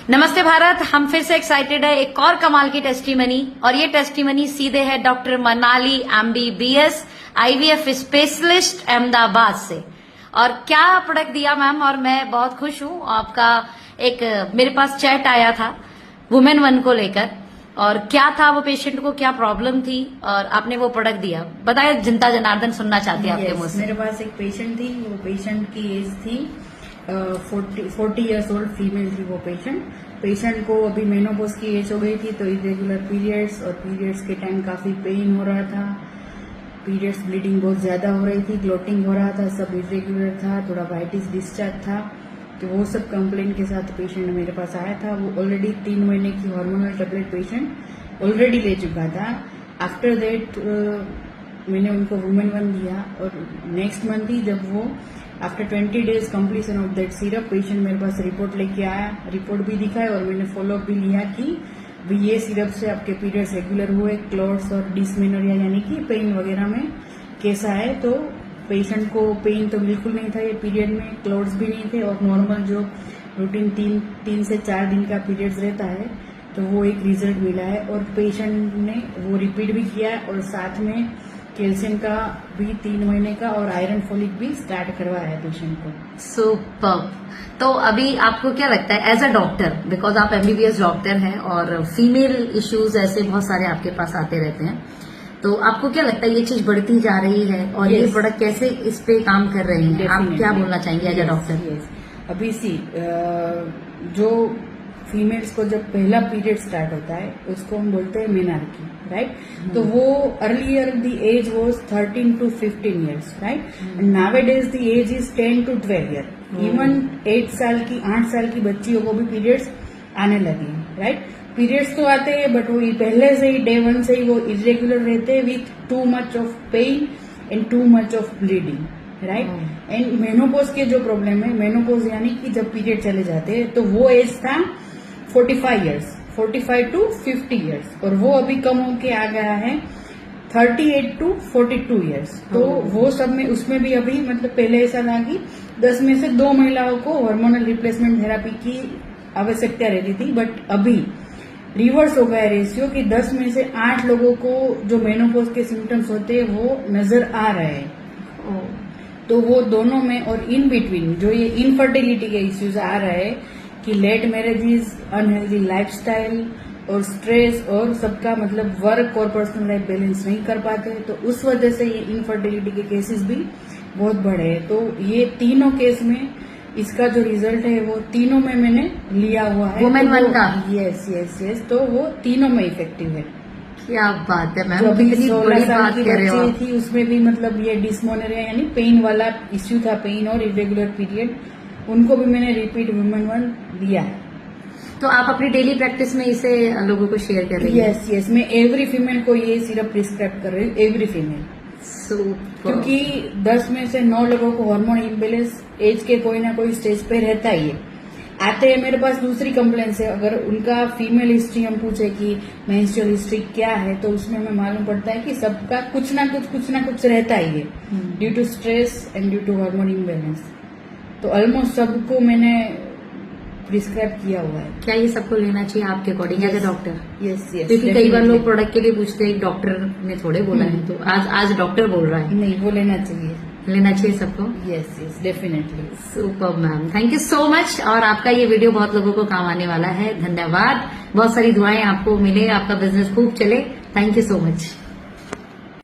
नमस्ते भारत, हम फिर से एक्साइटेड है एक और कमाल की टेस्टिमनी, और ये टेस्टिमनी सीधे है doctor Manali MBBS IVF specialist Ahmedabad से। और क्या प्रोडक्ट दिया मैम, और मैं बहुत खुश हूँ। आपका एक मेरे पास चैट आया था वुमेन 1 को लेकर, और क्या था वो पेशेंट को क्या प्रॉब्लम थी, और आपने वो प्रोडक्ट दिया। बताए, जनता जनार्दन सुनना चाहती है आपके मुंह से। मेरे पास एक पेशेंट थी, वो पेशेंट की एज थी 40 इयर्स ओल्ड फीमेल थी वो पेशेंट को अभी मेनोपॉज की एज हो गई थी, तो इरेगुलर पीरियड्स और पीरियड्स के टाइम काफी पेन हो रहा था, पीरियड्स ब्लीडिंग बहुत ज्यादा हो रही थी, क्लोटिंग हो रहा था, सब इरेगुलर था, थोड़ा वाइटिस डिस्चार्ज था। तो वो सब कंप्लेंट के साथ पेशेंट मेरे पास आया था। वो ऑलरेडी 3 महीने की हार्मोनल टेबलेट पेशेंट ऑलरेडी ले चुका था। आफ्टर दैट मैंने उनको वुमेन 1 दिया, और नेक्स्ट मंथ ही जब वो after 20 days completion of that syrup patient मेरे पास रिपोर्ट लेके आया, रिपोर्ट भी दिखाई और मैंने फॉलोअप भी लिया कि भी ये सिरप से आपके पीरियड्स रेगुलर हुए, क्लॉट्स और डिसमेनोरिया यानी कि पेन वगैरह में कैसा है। तो पेशेंट को पेन तो बिल्कुल नहीं था ये पीरियड में, क्लॉट्स भी नहीं थे, और नॉर्मल जो रूटीन 3 से 4 दिन का पीरियड्स रहता है, तो वो एक रिजल्ट मिला है। और पेशेंट ने वो रिपीट भी किया है, और साथ में कैल्शियम का भी 3 महीने का और आयरन फोलिक भी स्टार्ट करवाया है पेशेंट को। सुपर। तो अभी आपको क्या लगता है एज अ डॉक्टर, बिकॉज आप MBBS डॉक्टर हैं और फीमेल इश्यूज ऐसे बहुत सारे आपके पास आते रहते हैं, तो आपको क्या लगता है ये चीज बढ़ती जा रही है, और ये प्रोडक्ट कैसे इस पे काम कर रहे हैं? आप क्या बोलना चाहेंगे एज अ डॉक्टर? अभी जो फीमेल्स को जब पहला पीरियड स्टार्ट होता है उसको हम बोलते हैं मेनार्की, राइट? तो वो earlier the age was 13 to 15 years, right? Nowadays the age is 10 to 12 year. Even 8 साल की बच्चियों को भी पीरियड्स आने लगे, राइट? पीरियड्स तो आते हैं, बट वो पहले से ही डे 1 से ही वो इरेगुलर रहते हैं with too much of pain and too much of bleeding, right? And menopause के जो प्रॉब्लम है, मेनोपॉज यानी कि जब पीरियड चले जाते हैं, तो वो एज था 45 years, 45 to 50 years, और वो अभी कम होके आ गया है 38 to 42 years. तो वो सब में उसमें भी अभी मतलब पहले ऐसा था कि 10 में से 2 महिलाओं को हार्मोनल रिप्लेसमेंट थेरापी की आवश्यकता रहती थी, बट अभी रिवर्स हो गया रेशियो कि 10 में से 8 लोगों को जो मेनोपॉज के सिम्टम्स होते हैं वो नजर आ रहे हैं। तो वो दोनों में और इन बिटवीन जो ये इनफर्टिलिटी के इश्यूज आ रहे हैं कि लेट मैरिजेस, अनहेल्दी लाइफस्टाइल और स्ट्रेस, और सबका मतलब वर्क और पर्सनल लाइफ बैलेंस नहीं कर पाते, तो उस वजह से ये इनफर्टिलिटी के केसेस भी बहुत बढ़े हैं। तो ये तीनों केस में इसका जो रिजल्ट है वो तीनों में मैंने लिया हुआ है, वुमेन 1 का। यस, तो वो तीनों में इफेक्टिव है। क्या बात है मैम, जो अभी कितनी 16 बड़ी साल बात की कह रहे हो बच्ची आप। थी उसमें भी मतलब ये डिसमोनेरिया यानी पेन वाला इश्यू था, पेन और इरेगुलर पीरियड, उनको भी मैंने रिपीट वुमेन 1 दिया है। तो आप अपनी डेली प्रैक्टिस में इसे लोगों को शेयर कर रही हैं? यस, मैं एवरी फीमेल को ये सिरप प्रिस्क्राइब कर रही हूँ, एवरी फीमेल। क्योंकि 10 में से 9 लोगों को हार्मोन इम्बेलेंस एज के कोई ना कोई स्टेज पे रहता ही है। आते हैं मेरे पास दूसरी कंप्लेंट्स है, अगर उनका फीमेल हिस्ट्री हम पूछे कि मेंस्ट्रुअल हिस्ट्री क्या है, तो उसमें हमें मालूम पड़ता है कि सबका कुछ ना कुछ रहता ही है, due to stress and due to hormone imbalance. तो ऑलमोस्ट सबको मैंने प्रिस्क्राइब किया हुआ है। क्या ये सबको लेना चाहिए आपके according as a doctor? Yes, क्योंकि कई बार लोग प्रोडक्ट के लिए पूछते हैं, डॉक्टर ने थोड़े बोला है, तो आज डॉक्टर बोल रहा है। नहीं, वो लेना चाहिए सबको। Yes, definitely. Super ma'am, thank you so much. और आपका ये वीडियो बहुत लोगों को काम आने वाला है। धन्यवाद, बहुत सारी दुआएं आपको मिले, आपका बिजनेस खूब चले। Thank you so much.